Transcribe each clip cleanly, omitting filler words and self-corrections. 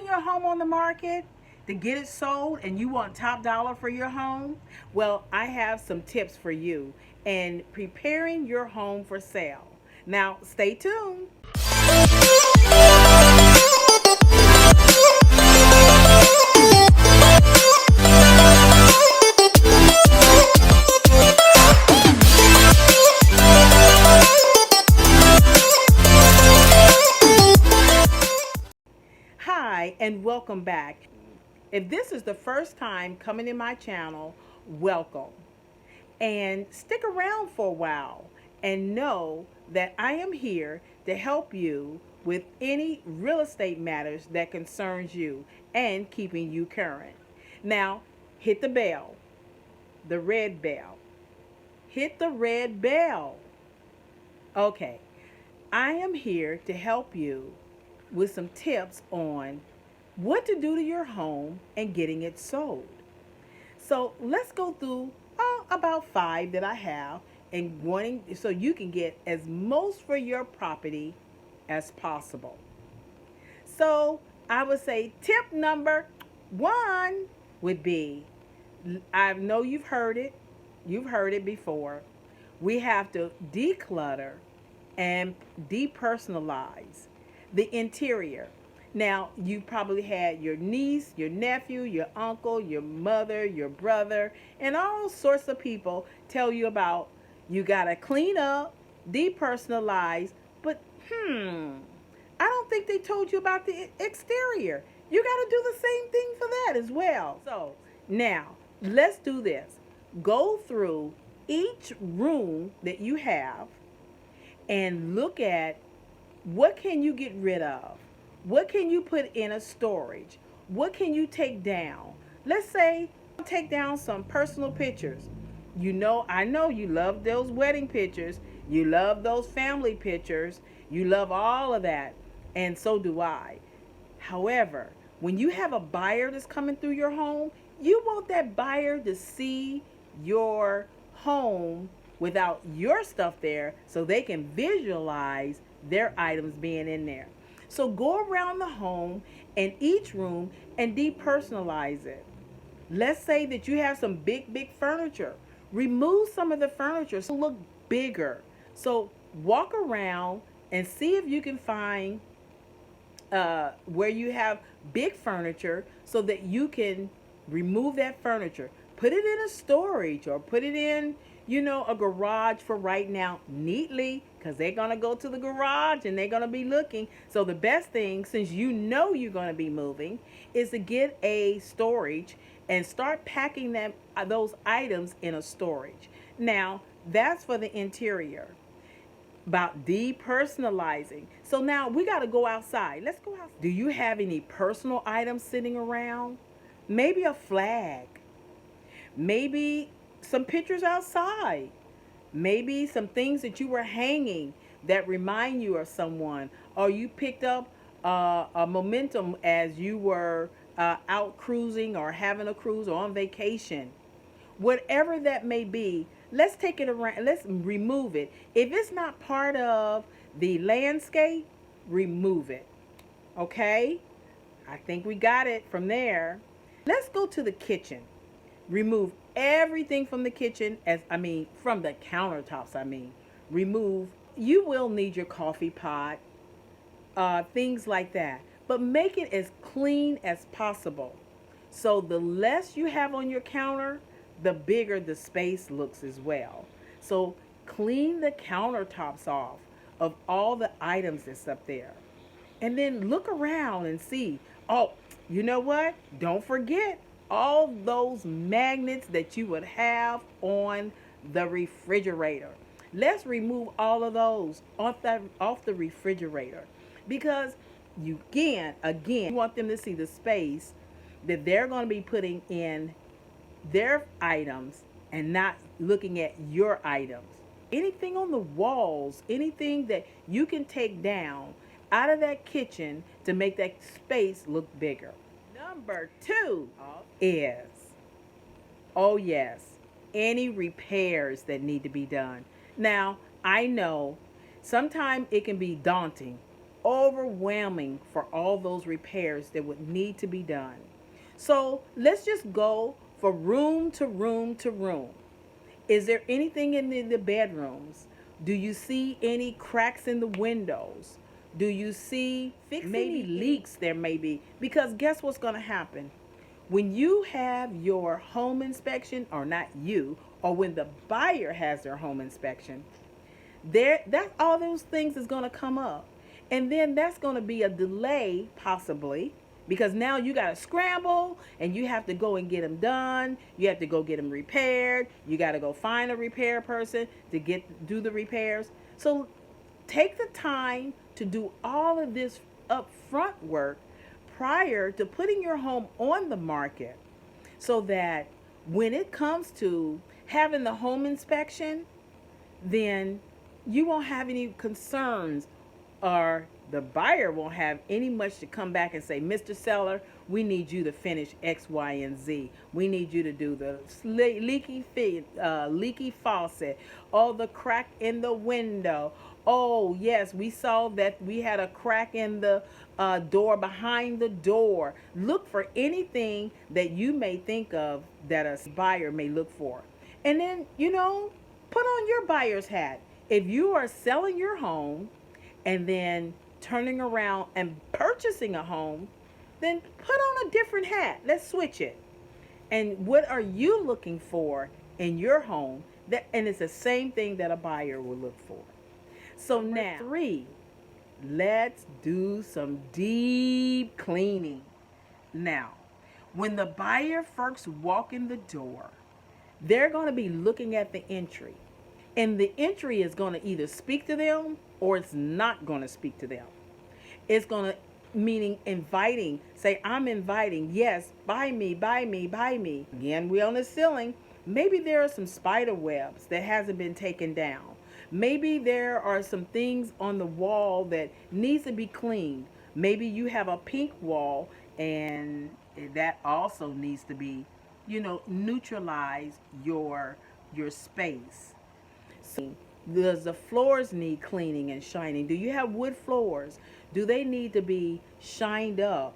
your home on the market to get it sold and you want top dollar for your home? Well, I have some tips for you in preparing your home for sale. Now, stay tuned. Hi, and welcome back. If this is the first time coming to my channel, welcome. And stick around for a while and know that I am here to help you with any real estate matters that concerns you and keeping you current. Now, hit the bell, the red bell. Hit the red bell. Okay, I am here to help you with some tips on what to do to your home and getting it sold. So let's go through about 5 that I have and wanting so you can get as most for your property as possible. So I would say tip number 1 would be, I know you've heard it before. We have to declutter and depersonalize the interior. Now, you probably had your niece, your nephew, your uncle, your mother, your brother, and all sorts of people tell you about you got to clean up, depersonalize, but I don't think they told you about the exterior. You got to do the same thing for that as well. So, now, let's do this. Go through each room that you have and look at what can you get rid of? What can you put in a storage? What can you take down? Let's say take down some personal pictures. I know you love those wedding pictures. You love those family pictures. You love all of that. And so do I. However, when you have a buyer that's coming through your home, you want that buyer to see your home without your stuff there so they can visualize their items being in there. So go around the home and each room and depersonalize it. Let's say that you have some big furniture. Remove some of the furniture so it look bigger. So walk around and see if you can find where you have big furniture so that you can remove that furniture. Put it in a storage or put it in, a garage for right now neatly, because they're going to go to the garage and they're going to be looking. So the best thing, since you're going to be moving, is to get a storage and start packing those items in a storage. Now, that's for the interior. About depersonalizing. So now we got to go outside. Let's go outside. Do you have any personal items sitting around? Maybe a flag. Maybe some pictures outside. Maybe some things that you were hanging that remind you of someone. Or you picked up a momentum as you were out cruising or having a cruise or on vacation. Whatever that may be, let's take it around. Let's remove it. If it's not part of the landscape, remove it. Okay? I think we got it from there. Let's go to the kitchen. Remove everything from the kitchen, from the countertops. Remove. You will need your coffee pot, things like that. But make it as clean as possible. So the less you have on your counter, the bigger the space looks as well. So clean the countertops off of all the items that's up there. And then look around and see, oh, you know what? Don't forget all those magnets that you would have on the refrigerator. Let's remove all of those off the refrigerator, because you want them to see the space that they're going to be putting in their items and not looking at your items. Anything on the walls, anything that you can take down out of that kitchen to make that space look bigger. Number 2 is, oh yes, any repairs that need to be done. Now, I know sometimes it can be daunting. overwhelming for all those repairs that would need to be done. So let's just go for room to room to room. Is there anything in the bedrooms? Do you see any cracks in the windows? Do you see maybe leaks there may be? Because guess what's going to happen? When you have your home inspection, or not you, or when the buyer has their home inspection, that's all those things is going to come up. And then that's going to be a delay possibly, because now you got to scramble and you have to go and get them done. You have to go get them repaired. You got to go find a repair person to do the repairs. So take the time to do all of this upfront work prior to putting your home on the market, so that when it comes to having the home inspection, then you won't have any concerns, or the buyer won't have any much to come back and say, Mr. Seller, we need you to finish X, Y, and Z. We need you to do the leaky faucet, or the crack in the window. Oh, yes, we saw that we had a crack in the door behind the door. Look for anything that you may think of that a buyer may look for. And then, put on your buyer's hat. If you are selling your home and then turning around and purchasing a home, then put on a different hat. Let's switch it. And what are you looking for in your home? And it's the same thing that a buyer will look for. So now, 3, let's do some deep cleaning. Now, when the buyer first walk in the door, they're going to be looking at the entry. And the entry is going to either speak to them or it's not going to speak to them. It's going to, meaning inviting, say, I'm inviting, yes, buy me, buy me, buy me. Again, we on the ceiling. Maybe there are some spider webs that hasn't been taken down. Maybe there are some things on the wall that needs to be cleaned. Maybe you have a pink wall and that also needs to be, neutralize your space. So, does the floors need cleaning and shining? Do you have wood floors? Do they need to be shined up?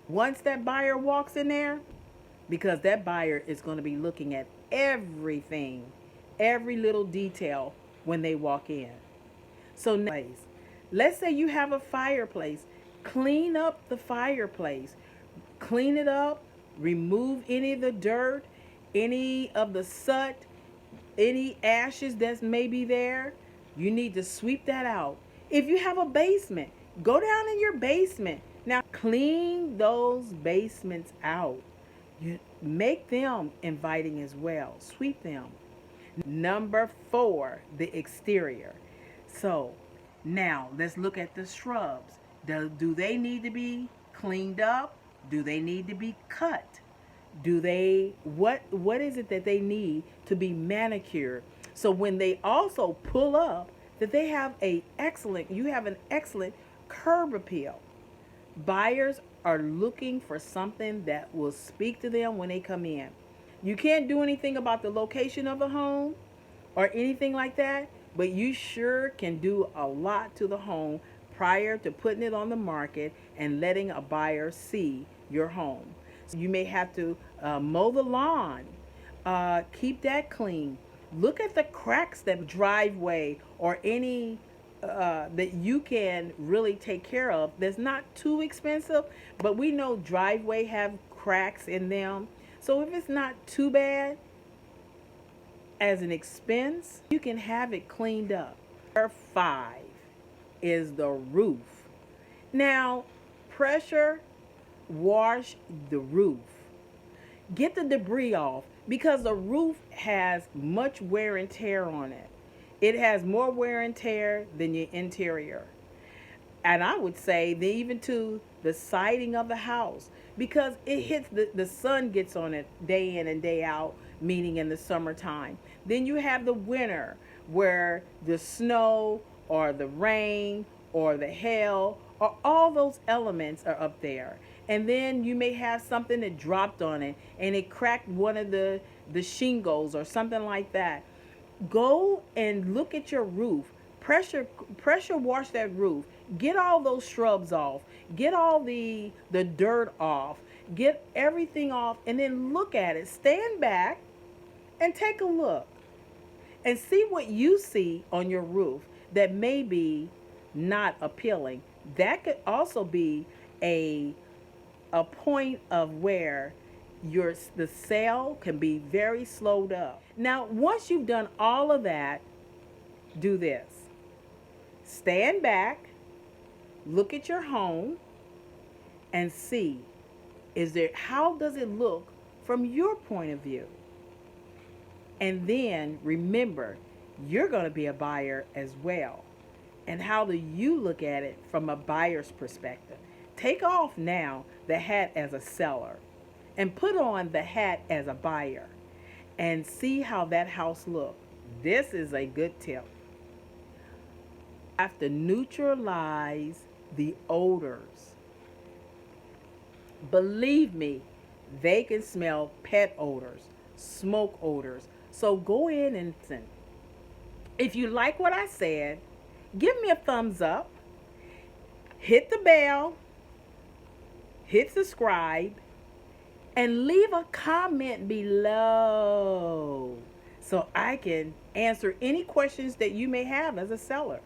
Once that buyer walks in there, because that buyer is going to be looking at everything, every little detail when they walk in. So next, let's say you have a fireplace. Clean up the fireplace. Clean it up. Remove any of the dirt, any of the soot, any ashes that may be there. You need to sweep that out. If you have a basement, go down in your basement. Now clean those basements out. You make them inviting as well. Sweep them. Number 4, the exterior. So now let's look at the shrubs. Do they need to be cleaned up? Do they need to be cut? What is it that they need to be manicured? So when they also pull up, that they have you have an excellent curb appeal. Buyers are looking for something that will speak to them when they come in. You can't do anything about the location of a home or anything like that, but you sure can do a lot to the home prior to putting it on the market and letting a buyer see your home. So you may have to mow the lawn, keep that clean. Look at the cracks that driveway or any that you can really take care of. That's not too expensive, but we know driveway have cracks in them. So if it's not too bad as an expense, you can have it cleaned up. Number 5 is the roof. Now, pressure wash the roof. Get the debris off, because the roof has much wear and tear on it. It has more wear and tear than your interior. And I would say that even to the siding of the house, because it hits the sun gets on it day in and day out, meaning in the summertime. Then you have the winter where the snow or the rain or the hail or all those elements are up there. And then you may have something that dropped on it and it cracked one of the shingles or something like that. Go and look at your roof. Pressure pressure wash that roof. Get all those shrubs off. Get all the dirt off. Get everything off and then look at it. Stand back and take a look and see what you see on your roof that may be not appealing. That could also be a a point of where the sale can be very slowed up. Now, once you've done all of that, do this. Stand back, look at your home and see how does it look from your point of view? And then remember, you're going to be a buyer as well. And how do you look at it from a buyer's perspective? Take off now the hat as a seller and put on the hat as a buyer and see how that house looks. This is a good tip. You have to neutralize the odors. Believe me, they can smell pet odors, smoke odors. So go in and listen. If you like what I said, give me a thumbs up, hit the bell, hit subscribe, and leave a comment below so I can answer any questions that you may have as a seller.